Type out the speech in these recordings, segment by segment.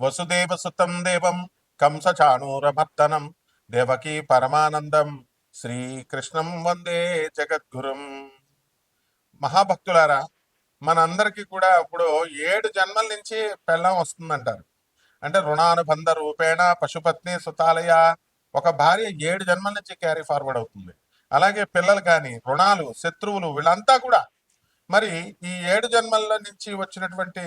వసుదేవసుతం దేవం కంసచాణూరమర్దనం దేవకీ పరమానందం శ్రీకృష్ణం వందే జగద్గురుం. మహాభక్తులారా, మనందరికీ కూడా ఇప్పుడు 7 జన్మల నుంచి పెళ్ళాం వస్తుందంటారు. అంటే రుణానుబంధ రూపేణ పశుపత్ని సుతాలయ, ఒక భార్య 7 జన్మల నుంచి క్యారీ ఫార్వర్డ్ అవుతుంది. అలాగే పిల్లలు కానీ, రుణాలు, శత్రువులు, వీళ్ళంతా కూడా మరి ఈ 7 జన్మల నుంచి వచ్చినటువంటి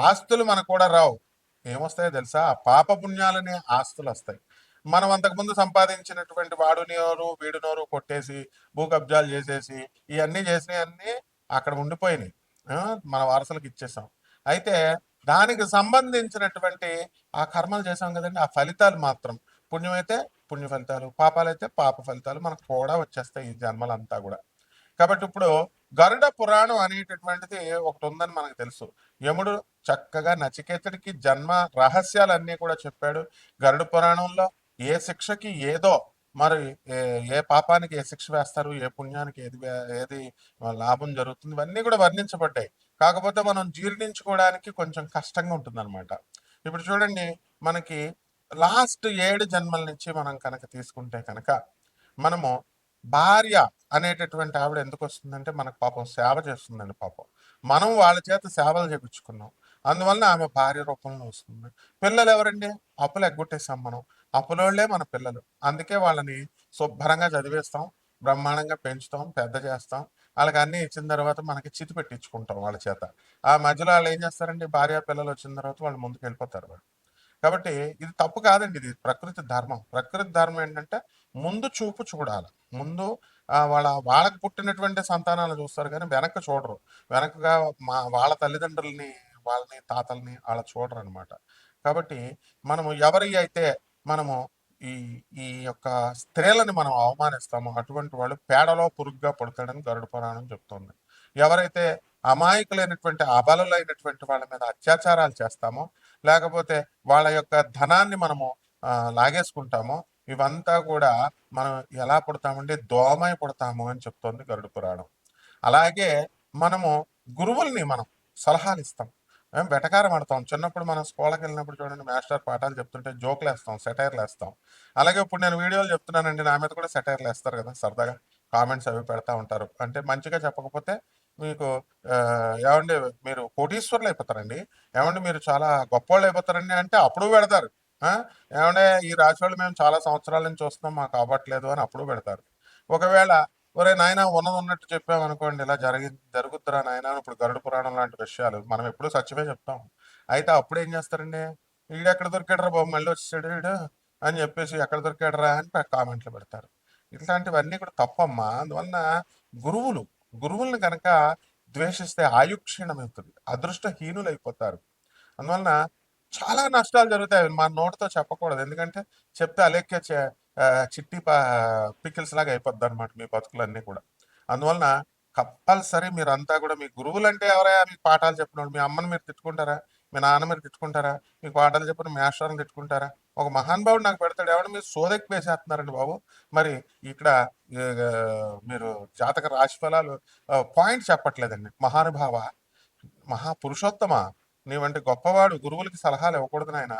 ఆస్తులు మనకు కూడా రావు. ఏమొస్తాయో తెలుసా? పాప పుణ్యాలనే ఆస్తులు వస్తాయి. మనం అంతకుముందు సంపాదించినటువంటి వాడు నోరు వీడు నోరు కొట్టేసి భూ కబ్జాలు చేసేసి ఇవన్నీ చేసినవన్నీ అక్కడ ఉండిపోయినాయి. మన వారసులకు ఇచ్చేసాం. అయితే దానికి సంబంధించినటువంటి ఆ కర్మలు చేసాం కదండి, ఆ ఫలితాలు మాత్రం పుణ్యమైతే పుణ్య ఫలితాలు, పాపాలైతే పాప ఫలితాలు మనకు కూడా వచ్చేస్తాయి ఈ జన్మలంతా కూడా. కాబట్టి ఇప్పుడు గరుడ పురాణం అనేటటువంటిది ఒకటి ఉందని మనకు తెలుసు. యముడు చక్కగా నచికేతుడికి జన్మ రహస్యాలన్నీ కూడా చెప్పాడు. గరుడ పురాణంలో ఏ శిక్షకి ఏదో, మరి ఏ పాపానికి ఏ శిక్ష వేస్తారు, ఏ పుణ్యానికి ఏది లాభం జరుగుతుంది, ఇవన్నీ కూడా వర్ణించబడ్డాయి. కాకపోతే మనం జీర్ణించుకోవడానికి కొంచెం కష్టంగా ఉంటుందన్నమాట. ఇప్పుడు చూడండి, మనకి లాస్ట్ 7 జన్మల నుంచి మనం కనుక తీసుకుంటే కనుక మనము భార్య అనేటటువంటి ఆవిడ ఎందుకు వస్తుందంటే మనకు పాపం సేవ చేస్తుందండి. పాపం మనం వాళ్ళ చేత సేవలు చేపించుకున్నాం, అందువల్ల ఆమె భార్య రూపంలో వస్తుంది. పిల్లలు ఎవరండి? అప్పులు ఎగ్గొట్టేసాం మనం, అప్పులోళ్లే మన పిల్లలు. అందుకే వాళ్ళని శుభ్రంగా చదివేస్తాం, బ్రహ్మాండంగా పెంచుతాం, పెద్ద చేస్తాం. వాళ్ళకి అన్నీ ఇచ్చిన తర్వాత మనకి చితి పెట్టించుకుంటాం వాళ్ళ చేత. ఆ మధ్యలో వాళ్ళు ఏం చేస్తారండి? భార్య పిల్లలు వచ్చిన తర్వాత వాళ్ళు ముందుకు వెళ్ళిపోతారు వాళ్ళు. కాబట్టి ఇది తప్పు కాదండి, ఇది ప్రకృతి ధర్మం. ప్రకృతి ధర్మం ఏంటంటే ముందు చూపు చూడాలి. ముందు వాళ్ళకి పుట్టినటువంటి సంతానాలు చూస్తారు కానీ వెనక్కి చూడరు. వెనకగా వాళ్ళ తల్లిదండ్రులని, వాళ్ళని, తాతల్ని వాళ్ళ చూడరు అనమాట. కాబట్టి మనము ఎవరి అయితే మనము ఈ ఈ యొక్క స్త్రీలని మనం అవమానిస్తామో అటువంటి వాళ్ళు పేడలో పురుగుగా పుడతాడని గరుడ పురాణం చెప్తుంది. ఎవరైతే అమాయకులైనటువంటి అబలులైనటువంటి వాళ్ళ మీద అత్యాచారాలు చేస్తామో, లేకపోతే వాళ్ళ యొక్క ధనాన్ని మనము లాగేసుకుంటామో, ఇవంతా కూడా మనం ఎలా పుడతామంటే దోమై పుడతాము అని చెప్తోంది గరుడ పురాణం. అలాగే మనము గురువుల్ని మనం సలహాలు ఇస్తాం, వెటకారం ఆడతాం. చిన్నప్పుడు మనం స్కూల్కి వెళ్ళినప్పుడు చూడండి, మాస్టర్ పాఠాలు చెప్తుంటే జోకులు వేస్తాం, సెటైర్లు వేస్తాం. అలాగే ఇప్పుడు నేను వీడియోలు చెప్తున్నానండి, నా మీద కూడా సెటైర్లు వేస్తారు కదా, సరదాగా కామెంట్స్ అవి పెడతా ఉంటారు. అంటే మంచిగా చెప్పకపోతే మీకు ఏమండి మీరు కోటీశ్వర్లు అయిపోతారండి, ఏమండి మీరు చాలా గొప్పవాళ్ళు అయిపోతారండి అంటే అప్పుడు పెడతారు. ఏమంటే ఈ రాశి వాళ్ళు మేము చాలా సంవత్సరాల నుంచి చూస్తున్నాం, మాకు అవ్వట్లేదు అని అప్పుడు పెడతారు. ఒకవేళ ఒరే నాయన ఉన్నది ఉన్నట్టు చెప్పామనుకోండి, ఇలా జరుగుతురా నాయన, ఇప్పుడు గరుడ పురాణం లాంటి విషయాలు మనం ఎప్పుడూ సత్యమే చెప్తాం. అయితే అప్పుడు ఏం చేస్తారండి? వీడు ఎక్కడ దొరికాడరా బాబు, మళ్ళీ వచ్చేసాడు వీడు అని చెప్పేసి, ఎక్కడ దొరికాడరా అని కామెంట్లు పెడతారు. ఇట్లాంటివన్నీ కూడా తప్పమ్మా. అందువలన గురువుల్ని కనుక ద్వేషిస్తే ఆయుక్షీణమవుతుంది, అదృష్టహీనులు అయిపోతారు. అందువలన చాలా నష్టాలు జరుగుతాయి. మా నోటితో చెప్పకూడదు, ఎందుకంటే చెప్తే అలెక్కే చిట్టి పికిల్స్ లాగా అయిపోద్ది అనమాట మీ బతుకులన్నీ కూడా. అందువలన కంపల్సరీ మీరంతా కూడా మీ గురువులంటే ఎవరైనా మీకు పాఠాలు చెప్పినోడు, మీ అమ్మని మీరు తిట్టుకుంటారా? మీ నాన్న మీరు తిట్టుకుంటారా? మీకు పాఠాలు చెప్పిన మేస్టర్ని తిట్టుకుంటారా? ఒక మహానుభావుడు నాకు పెడతాడు, ఎవరు మీరు సోదెక్కి వేసేస్తున్నారండి బాబు. మరి ఇక్కడ మీరు జాతక రాశి ఫలాలు పాయింట్ చెప్పట్లేదండి. మహానుభావ, మహాపురుషోత్తమ, నీవంటి గొప్పవాడు గురువులకి సలహాలు ఇవ్వకూడదు నాయన.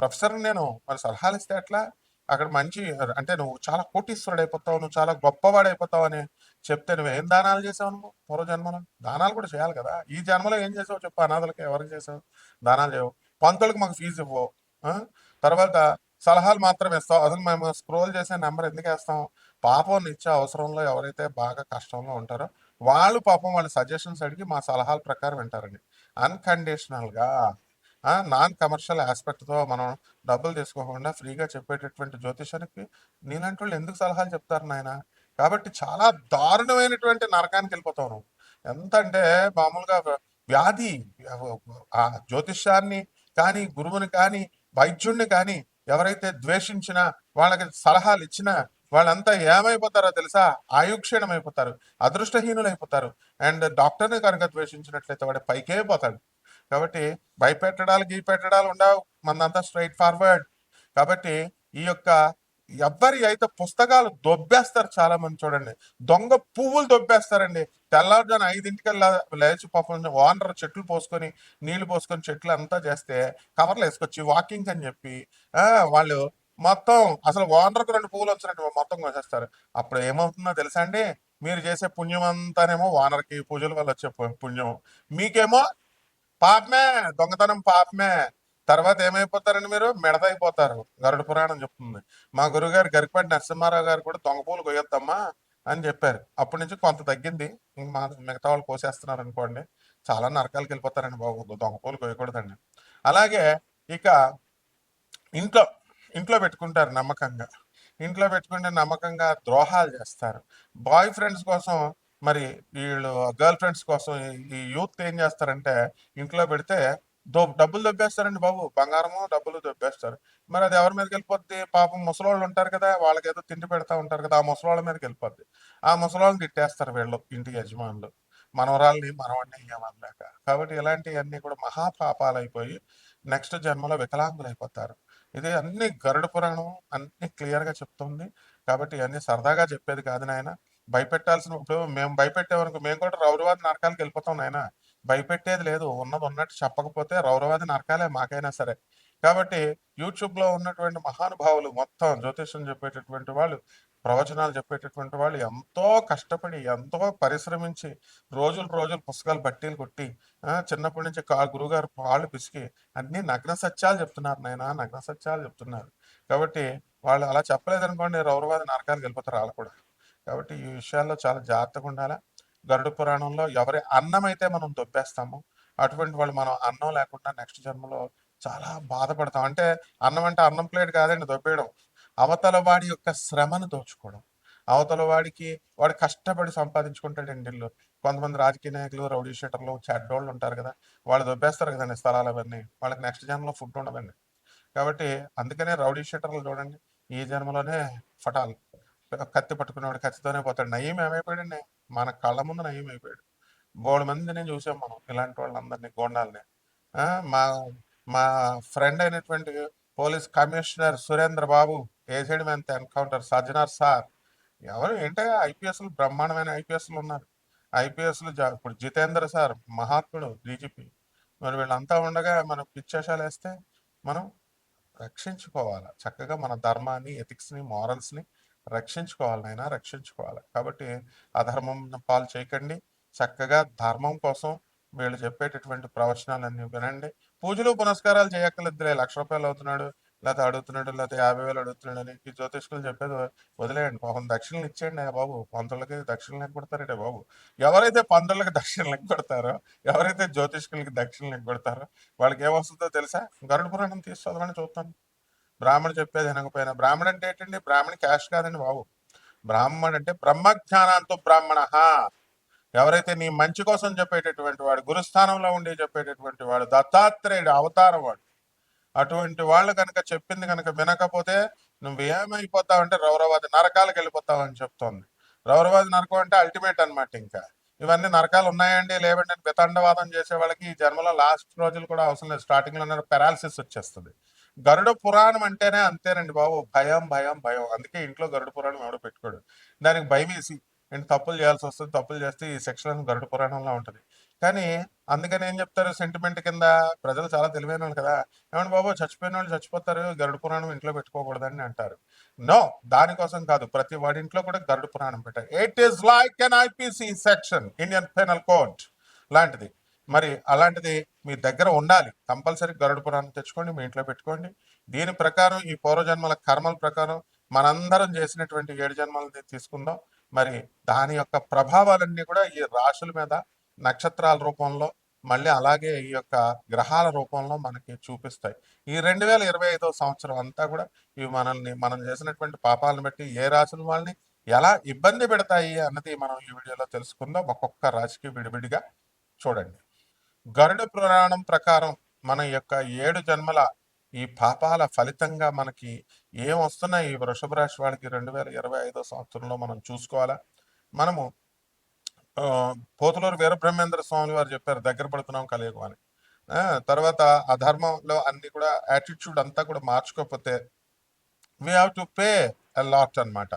ప్రొఫెసర్ నేను, మరి సలహాలు ఇస్తే ఎట్లా? అక్కడ మంచి అంటే నువ్వు చాలా కోటీశ్వరుడు అయిపోతావు, నువ్వు చాలా గొప్పవాడు అయిపోతావు అని చెప్తే నువ్వు ఏం దానాలు చేసావు? నువ్వు పూర్వజన్మలో దానాలు కూడా చేయాలి కదా. ఈ జన్మలో ఏం చేసావు చెప్పు? అనాథలకి ఎవరికి చేసావు? దానాలు చేయవు. పంతులకు మాకు ఫీజు ఇవ్వవు. తర్వాత సలహాలు మాత్రం ఇస్తావు. అసలు మేము స్క్రోల్ చేసే నెంబర్ ఎందుకు వేస్తాం? పాపం నిత్య అవసరంలో ఎవరైతే బాగా కష్టంలో ఉంటారో వాళ్ళు పాపం వాళ్ళ సజెషన్స్ అడిగి మా సలహాల ప్రకారం వింటారండి. అన్కండిషనల్గా నాన్ కమర్షియల్ ఆస్పెక్ట్తో మనం డబ్బులు తీసుకోకుండా ఫ్రీగా చెప్పేటటువంటి జ్యోతిషానికి నీలాంటి వాళ్ళు ఎందుకు సలహాలు చెప్తారు నాయన? కాబట్టి చాలా దారుణమైనటువంటి నరకానికి వెళ్ళిపోతావు నువ్వు. ఎంత అంటే మామూలుగా వ్యాధి, ఆ జ్యోతిష్యాన్ని కానీ, గురువుని కానీ, వైద్యుడిని కానీ ఎవరైతే ద్వేషించినా, వాళ్ళకి సలహాలు ఇచ్చినా వాళ్ళంతా ఏమైపోతారో తెలుసా? ఆయుక్షీణం అయిపోతారు, అదృష్టహీనులు అయిపోతారు. అండ్ డాక్టర్ని కనుక ద్వేషించినట్లయితే వాడు పైకే పోతాడు. కాబట్టి భయపెట్టడాలు గీపెట్టడాలు ఉండవు, మనదంతా స్ట్రైట్ ఫార్వర్డ్. కాబట్టి ఈ యొక్క ఎవ్వరి అయితే పుస్తకాలు దొబ్బేస్తారు చాలా మంది చూడండి. దొంగ పువ్వులు దొబ్బేస్తారండి. తెల్లారుజామున 5:00కల్లా లేచి పాపం ఓనర్ చెట్లు పోసుకొని, నీళ్లు పోసుకొని చెట్లు అంతా చేస్తే కవర్లు వేసుకొచ్చి వాకింగ్ అని చెప్పి వాళ్ళు మొత్తం అసలు ఓనర్‌కి 2 పువ్వులు వచ్చినట్టు మొత్తం కోసేస్తారు. అప్పుడు ఏమవుతుందో తెలుసా అండి? మీరు చేసే పుణ్యం అంతానేమో ఓనర్‌కి పూజల వల్ల వచ్చే పుణ్యం. మీకేమో పాపమే, దొంగతనం పాపమే. తర్వాత ఏమైపోతారండి మీరు? మిడతైపోతారు. గరుడ పురాణం చెప్తుంది. మా గురువుగారు గరికపాటి నరసింహారావు గారు కూడా దొంగ పూలు కొయ్యొద్దమ్మా అని చెప్పారు. అప్పటి నుంచి కొంత తగ్గింది. ఇంక మా మిగతా వాళ్ళు కోసేస్తున్నారు అనుకోండి. చాలా నరకాలకు వెళ్ళిపోతారండి బాబు. దొంగ పూలు కొయ్యకూడదండి. అలాగే ఇక ఇంట్లో ఇంట్లో పెట్టుకుంటారు నమ్మకంగా. ఇంట్లో పెట్టుకుంటే నమ్మకంగా ద్రోహాలు చేస్తారు. బాయ్ ఫ్రెండ్స్ కోసం మరి వీళ్ళు గర్ల్ ఫ్రెండ్స్ కోసం ఈ యూత్ ఏం చేస్తారంటే ఇంట్లో పెడితే డబ్బులు దొబ్బేస్తారండి బాబు. బంగారము డబ్బులు దొబ్బేస్తారు. మరి అది ఎవరి మీదకి వెళ్ళిపోద్ది? పాపం ముసలోళ్ళు ఉంటారు కదా, వాళ్ళకి ఏదో తిండి పెడతా ఉంటారు కదా, ఆ ముసలోళ్ళ మీదకి వెళ్ళిపోద్ది. ఆ ముసలోళ్ళని తిట్టేస్తారు వీళ్ళు ఇంటి యజమానులు. మనవరాల్ని మనవాడిని ఏమనలేక. కాబట్టి ఇలాంటివన్నీ కూడా మహాపాపాలు అయిపోయి నెక్స్ట్ జన్మలో వికలాంగులు అయిపోతారు. ఇది అన్ని గరుడ పురాణం అన్ని క్లియర్ గా చెప్తుంది. కాబట్టి ఇవన్నీ సరదాగా చెప్పేది కాదు నాయన. భయపెట్టాల్సిన ఇప్పుడు మేము భయపెట్టేవరకు మేము కూడా రౌరవాది నరకాలకు వెళ్ళిపోతాం నాయన. భయపెట్టేది లేదు. ఉన్నది ఉన్నట్టు చెప్పకపోతే రౌరవాది నరకాలే మాకైనా సరే. కాబట్టి యూట్యూబ్ లో ఉన్నటువంటి మహానుభావులు మొత్తం జ్యోతిష్యం చెప్పేటటువంటి వాళ్ళు, ప్రవచనాలు చెప్పేటటువంటి వాళ్ళు ఎంతో కష్టపడి ఎంతో పరిశ్రమించి రోజులు రోజులు పుస్తకాలు బట్టీలు కొట్టి చిన్నప్పటి నుంచి గురువుగారు పాళ్ళు పిసికి అన్ని నగ్న సత్యాలు చెప్తున్నారు నాయన. నగ్న సత్యాలు చెప్తున్నారు. కాబట్టి వాళ్ళు అలా చెప్పలేదనుకోండి రౌరవాద నరకానికి వెళ్ళిపోతారు వాళ్ళు కూడా. కాబట్టి ఈ విషయాల్లో చాలా జాగ్రత్తగా ఉండాలా. గరుడ పురాణంలో ఎవరి అన్నం అయితే మనం దొబ్బేస్తామో అటువంటి వాళ్ళు మనం అన్నం లేకుండా నెక్స్ట్ జన్మలో చాలా బాధపడతాం. అంటే అన్నం అంటే అన్నం ప్లేట్ కాదండి దొబ్బేయడం. అవతల వాడి యొక్క శ్రమను దోచుకోవడం. అవతల వాడికి వాడు కష్టపడి సంపాదించుకుంటాడండి ఇల్లు. కొంతమంది రాజకీయ నాయకులు, రౌడీ షీటర్లు, చెడ్డోళ్ళు ఉంటారు కదా, వాళ్ళు దొబ్బేస్తారు కదండి స్థలాలు అవన్నీ. వాళ్ళకి నెక్స్ట్ జన్మలో ఫుడ్ ఉండదండి. కాబట్టి అందుకనే రౌడీ షీటర్లు చూడండి ఈ జన్మలోనే ఫటాల్ కత్తి పట్టుకునేవాడు కత్తితోనే పోతాడు. నయీం ఏమైపోయాడండి? మన కళ్ళ ముందు నయీం అయిపోయాడు. బోడు మందిని చూసాం మనం ఇలాంటి వాళ్ళందరినీ గోండాల్ని. ఆ, మా మా ఫ్రెండ్ అయినటువంటి పోలీస్ కమిషనర్ సురేంద్ర బాబు ఏసైడ్ మెంత్ ఎన్కౌంటర్ సజ్జనార్ సార్ ఎవరు ఏంటో ఐపీఎస్లు బ్రహ్మాండమైన ఐపీఎస్లు ఉన్నారు. ఐపీఎస్లు ఇప్పుడు జితేంద్ర సార్ మహాత్ముడు డీజీపీ. మరి వీళ్ళంతా ఉండగా మనం పిచ్చేషాలు వేస్తే మనం రక్షించుకోవాలి. చక్కగా మన ధర్మాన్ని, ఎథిక్స్ని, మారల్స్ని రక్షించుకోవాలి నాయన, రక్షించుకోవాలి. కాబట్టి అధర్మం పాలు చేయకండి. చక్కగా ధర్మం కోసం వీళ్ళు చెప్పేటటువంటి ప్రవచనాలన్నీ వినండి. పూజలు పునస్కారాలు చేయక్కర్లేదులే. ₹1,00,000 అవుతున్నాడు, లేకపోతే అడుగుతున్నాడు, లేకపోతే 50,000 అడుగుతున్నాడు అని ఈ జ్యోతిష్కులు చెప్పేది వదిలేయండి. పాపం దక్షిణలు ఇచ్చేయండి బాబు. పంతులకి దక్షిణలు ఎగ్గొడతారంటే బాబు. ఎవరైతే పంతులకి దక్షిణలు ఎగ్గొడతారో, ఎవరైతే జ్యోతిష్కులకి దక్షిణలు ఎగ్గొడతారో వాళ్ళకి ఏమొస్తుందో తెలుసా? గరుడ పురాణం తీసి చదవని చూస్తాను. బ్రాహ్మణ చెప్పేది వినకపోయినా. బ్రాహ్మణ అంటే ఏంటండి? బ్రాహ్మణ క్యాష్ కాదండి బాబు. బ్రాహ్మణ అంటే బ్రహ్మజ్ఞానాంతో బ్రాహ్మణ. ఎవరైతే నీ మంచి కోసం చెప్పేటటువంటి వాడు, గురుస్థానంలో ఉండి చెప్పేటటువంటి వాడు, దత్తాత్రేయుడు అవతారం వాడు, అటువంటి వాళ్ళు కనుక చెప్పింది కనుక వినకపోతే నువ్వేమైపోతావు అంటే రౌరవాది నరకాలకు వెళ్ళిపోతావు అని చెప్తోంది. రౌరవాది నరకం అంటే అల్టిమేట్ అనమాట. ఇంకా ఇవన్నీ నరకాలు ఉన్నాయండి లేవండి అని వితండవాదం చేసే వాళ్ళకి ఈ జన్మలో లాస్ట్ రోజులు కూడా అవసరం లేదు. స్టార్టింగ్ లో పెరాలసిస్ వచ్చేస్తుంది. గరుడ పురాణం అంటేనే అంతేనండి బాబు. భయం భయం భయం. అందుకే ఇంట్లో గరుడ పురాణం ఎవడో పెట్టుకోడు. దానికి భయం వేసి ఏంటి తప్పులు చేయాల్సి వస్తుంది. తప్పులు చేస్తే ఈ సెక్షన్ గరుడ పురాణంలో ఉంటది. కానీ అందుకని ఏం చెప్తారు సెంటిమెంట్ కింద? ప్రజలు చాలా తెలివైన వాళ్ళు కదా, ఏమండి బాబు చచ్చిపోయిన వాళ్ళు చచ్చిపోతారు, గరుడ పురాణం ఇంట్లో పెట్టుకోకూడదని అంటారు. నో, దానికోసం కాదు. ప్రతి వాడి ఇంట్లో కూడా గరుడ పురాణం పెట్టారు. It is like an IPC section, Indian penal code లాంటిది. మరి అలాంటిది మీ దగ్గర ఉండాలి. కంపల్సరీ గరుడ పురాణం తెచ్చుకోండి, మీ ఇంట్లో పెట్టుకోండి. దీని ప్రకారం ఈ పూర్వజన్మల కర్మల ప్రకారం మనందరం చేసినటువంటి 7 జన్మలని తీసుకుందాం. మరి దాని యొక్క ప్రభావాలన్నీ కూడా ఈ రాశుల మీద నక్షత్రాల రూపంలో, మళ్ళీ అలాగే ఈ యొక్క గ్రహాల రూపంలో మనకి చూపిస్తాయి. ఈ 2025వ సంవత్సరం అంతా కూడా ఇవి మనం చేసినటువంటి పాపాలను బట్టి ఏ రాశుల వాళ్ళని ఎలా ఇబ్బంది పెడతాయి అన్నది మనం ఈ వీడియోలో తెలుసుకుందాం. ఒక్కొక్క రాశికి విడివిడిగా చూడండి. గరుడ పురాణం ప్రకారం మన యొక్క 7 జన్మల ఈ పాపాల ఫలితంగా మనకి ఏం వస్తున్నాయి ఈ వృషభ రాశి వాళ్ళకి 2025వ సంవత్సరంలో మనం చూసుకోవాలా. మనము పోతులూరు వీరబ్రహ్మేంద్ర స్వామి వారు చెప్పారు దగ్గర పడుతున్నాం కలియుగం అని. తర్వాత ఆ ధర్మంలో అన్ని కూడా యాటిట్యూడ్ అంతా కూడా మార్చుకోకపోతే we have to pay a lot అన్నమాట.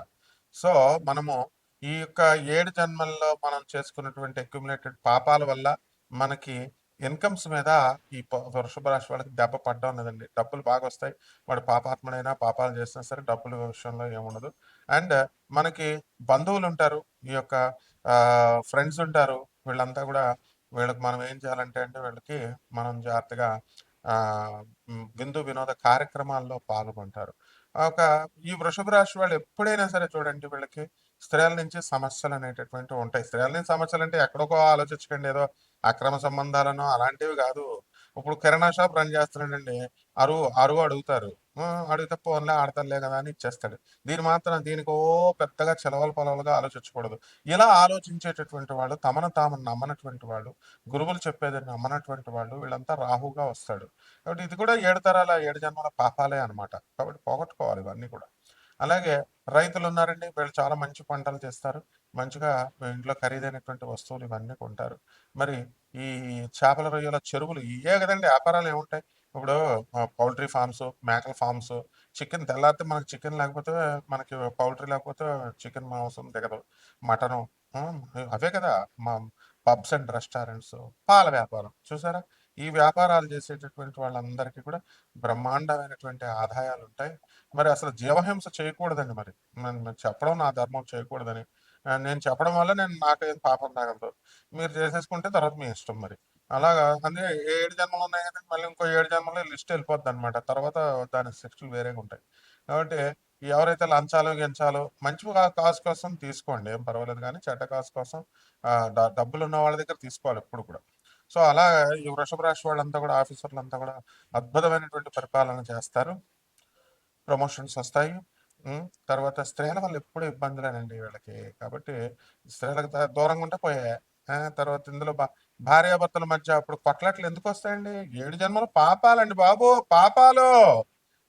సో మనము ఈ యొక్క 7 జన్మల్లో మనం చేసుకున్నటువంటి అక్యుములేటెడ్ పాపాల వల్ల మనకి ఇన్కమ్స్ మీద ఈ వృషభ రాశి వాళ్ళకి దెబ్బ పడడం లేదండి. డబ్బులు బాగా వస్తాయి. వాడు పాపాత్ముడైనా పాపాలు చేసినా సరే డబ్బుల విషయంలో ఏముండదు. అండ్ మనకి బంధువులు ఉంటారు. ఈ యొక్క ఫ్రెండ్స్ ఉంటారు. వీళ్ళంతా కూడా వీళ్ళకి మనం ఏం చేయాలంటే అంటే వీళ్ళకి మనం జాగ్రత్తగా విందు వినోద కార్యక్రమాల్లో పాల్గొంటారు. ఒక ఈ వృషభ రాశి వాళ్ళు ఎప్పుడైనా సరే చూడండి వీళ్ళకి స్త్రీల నుంచి సమస్యలు అనేటటువంటివి ఉంటాయి. స్త్రీల నుంచి సమస్యలు అంటే ఎక్కడికో ఆలోచించకండి, ఏదో అక్రమ సంబంధాలను అలాంటివి కాదు. ఇప్పుడు కిరాణా షాప్ రన్ చేస్తున్నాడండి, అరువు అరువు అడుగుతారు. అడిగితే పోన్లే ఆడతలే కదా అని ఇచ్చేస్తాడు. దీనికి పెద్దగా చెలవల పొలవలుగా ఆలోచించకూడదు. ఇలా ఆలోచించేటటువంటి వాళ్ళు, తమను తాము నమ్మనటువంటి వాళ్ళు, గురువులు చెప్పేది నమ్మనటువంటి వాళ్ళు, వీళ్ళంతా రాహుగా వస్తాడు. కాబట్టి ఇది కూడా 7 తరాల 7 జన్మల పాపాలే అన్నమాట. కాబట్టి పోగొట్టుకోవాలి ఇవన్నీ కూడా. అలాగే రైతులు ఉన్నారండి, వీళ్ళు చాలా మంచి పంటలు చేస్తారు. మంచిగా ఇంట్లో ఖరీదైనటువంటి వస్తువులు ఇవన్నీ కొంటారు. మరి ఈ చేపల రొయ్యల చెరువులు ఇవే కదండి వ్యాపారాలు ఏముంటాయి. ఇప్పుడు పౌల్ట్రీ ఫార్మ్స్, మేకల ఫార్మ్స్, చికెన్ తెల్లారితే మనకి చికెన్ లేకపోతే, మనకి పౌల్ట్రీ లేకపోతే చికెన్ మాంసం దిగదు. మటను, అవే కదా మా పబ్స్ అండ్ రెస్టారెంట్స్. పాల వ్యాపారం చూసారా. ఈ వ్యాపారాలు చేసేటటువంటి వాళ్ళందరికీ కూడా బ్రహ్మాండమైనటువంటి ఆదాయాలు ఉంటాయి. మరి అసలు జీవహింస చేయకూడదండి. మరి నేను చెప్పడం నా ధర్మం చేయకూడదని. నేను చెప్పడం వల్ల నాకేం పాపం తాగదు. మీరు చేసేసుకుంటే తర్వాత మీ ఇష్టం మరి. అలాగా అందుకే 7 జన్మలు ఉన్నాయి కదండి, మళ్ళీ ఇంకో 7 జన్మలో లిస్ట్ వెళ్ళిపోద్ది అనమాట. తర్వాత దాని శిక్షలు వేరేగా ఉంటాయి. కాబట్టి ఎవరైతే లంచాలు గించాలు మంచి కాసు కోసం తీసుకోండి, ఏం పర్వాలేదు. కానీ చెడ్డ కాసు కోసం డబ్బులు ఉన్న వాళ్ళ దగ్గర తీసుకోవాలి ఎప్పుడు కూడా. సో అలా ఈ వృషభ రాశి వాళ్ళంతా కూడా, ఆఫీసర్లంతా కూడా అద్భుతమైనటువంటి పరిపాలన చేస్తారు. ప్రమోషన్స్ వస్తాయి. తర్వాత స్త్రీల వల్ల ఎప్పుడు ఇబ్బందులేనండి వీళ్ళకి. కాబట్టి స్త్రీలకు దూరంగా ఉంటే పోయాయి. తర్వాత ఇందులో భార్యాభర్తల మధ్య అప్పుడు కొట్లాట్లు ఎందుకు వస్తాయండి? 7 జన్మలు పాపాలండి బాబు, పాపాలు.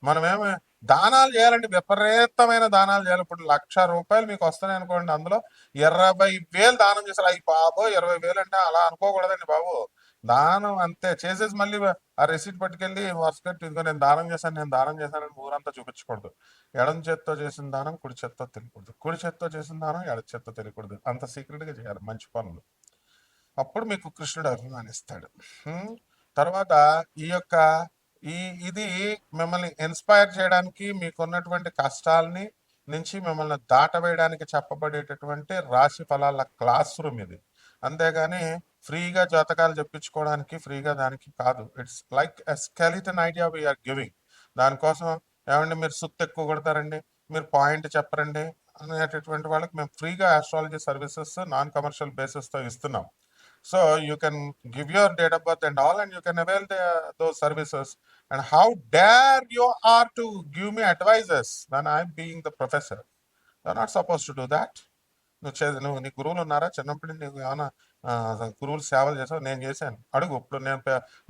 మనమేమి దానాలు చేయాలండి, విపరీతమైన దానాలు చేయాలి. ఇప్పుడు ₹1,00,000 మీకు వస్తున్నాయి అనుకోండి, అందులో 20,000 దానం చేశారు. అయ్యి బాబో 20,000 అంటే అలా అనుకోకూడదండి బాబు. దానం అంతే చేసేసి మళ్ళీ ఆ రెసీట్ పట్టుకెళ్ళి వరుసపెట్టి, ఇదిగో నేను దానం చేశాను, నేను దానం చేశానని ఊరంతా చూపించకూడదు. ఎడం చేత్తో చేసిన దానం కుడి చేత్తో తెలియకూడదు, కుడి చేత్తో చేసిన దానం ఎడ చేత్తో తెలియకూడదు. అంత సీక్రెట్గా చేయాలి మంచి పనులు. అప్పుడు మీకు కృష్ణుడు అభిమానిస్తాడు. తర్వాత ఈ యొక్క ఇది మిమ్మల్ని ఇన్స్పైర్ చేయడానికి, మీకున్నటువంటి కష్టాలని నుంచి మిమ్మల్ని దాటవేయడానికి చెప్పబడేటటువంటి రాశి ఫలాల క్లాస్ రూమ్ ఇది. అంతేగాని ఫ్రీగా జాతకాలు చెప్పించుకోవడానికి, ఫ్రీగా దానికి కాదు. It's like a skeleton idea we are giving. దానికోసం ఏమండి మీరు సుత్తు ఎక్కువ కొడతారండి, మీరు పాయింట్ చెప్పరండి అనేటటువంటి వాళ్ళకి మేము ఫ్రీగా ఆస్ట్రాలజీ సర్వీసెస్ నాన్ కమర్షియల్ బేసిస్తో ఇస్తున్నాం. So you can give your date of birth and all, and you can avail those services. And how dare you are to give me advices when I'm being the professor? You're not supposed to do that. నువ్వు నీ గురువులు ఉన్నారా? చిన్నప్పటి నీకు ఏమైనా గురువులు సేవలు చేసావు? నేను చేశాను. అడుగు.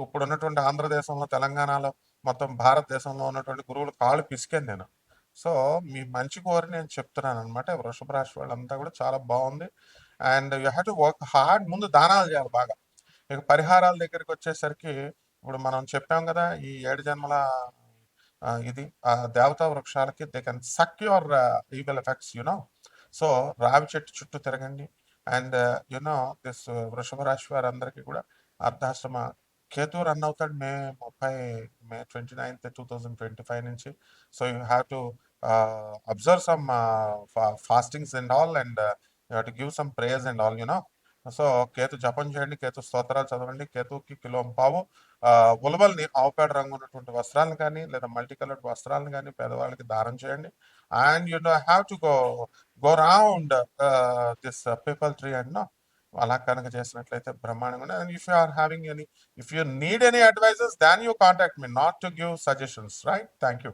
ఇప్పుడు ఉన్నటువంటి ఆంధ్రదేశంలో, తెలంగాణలో, మొత్తం భారతదేశంలో ఉన్నటువంటి గురువులు కాళ్ళు పిసికాను నేను. సో మీ మంచి కోరి నేను చెప్తున్నాను అనమాట. వృషభ రాశి వాళ్ళంతా కూడా చాలా బాగుంది. And you have to work hard. ముందు దానాలు చేయాలి బాగా. ఇక పరిహారాల దగ్గరికి వచ్చేసరికి, ఇప్పుడు మనం చెప్పాం కదా, ఈ 7 జన్మల ఇది దేవతా వృక్షాలకి they can suck your evil effects you know. So రావి చెట్టు చుట్టూ తిరగండి. అండ్ యునో దిస్ వృషభ రాశి వారందరికీ కూడా అర్ధాశ్రమ కేతు రన్ అవుతాడు మే 29th 2025 నుంచి. So you have to observe some fastings and all, and you have to give some prayers and all you know. So Ketu జపం చేయండి, కేతు స్తోత్రాలు చదవండి. కేతుకి కిలోంపావు ఉలవల్ని, ఆవుపేడ రంగు ఉన్నటువంటి వస్త్రాలను కానీ, లేదా మల్టీ కలర్డ్ వస్త్రాలను కానీ పేదవాళ్ళకి దానం చేయండి. And you know have to go round this peepal tree and no. అలా కనుక చేసినట్లయితే బ్రహ్మాండంగా. And if you are having if you need any advices, then you contact me, not to give suggestions, right? Thank you.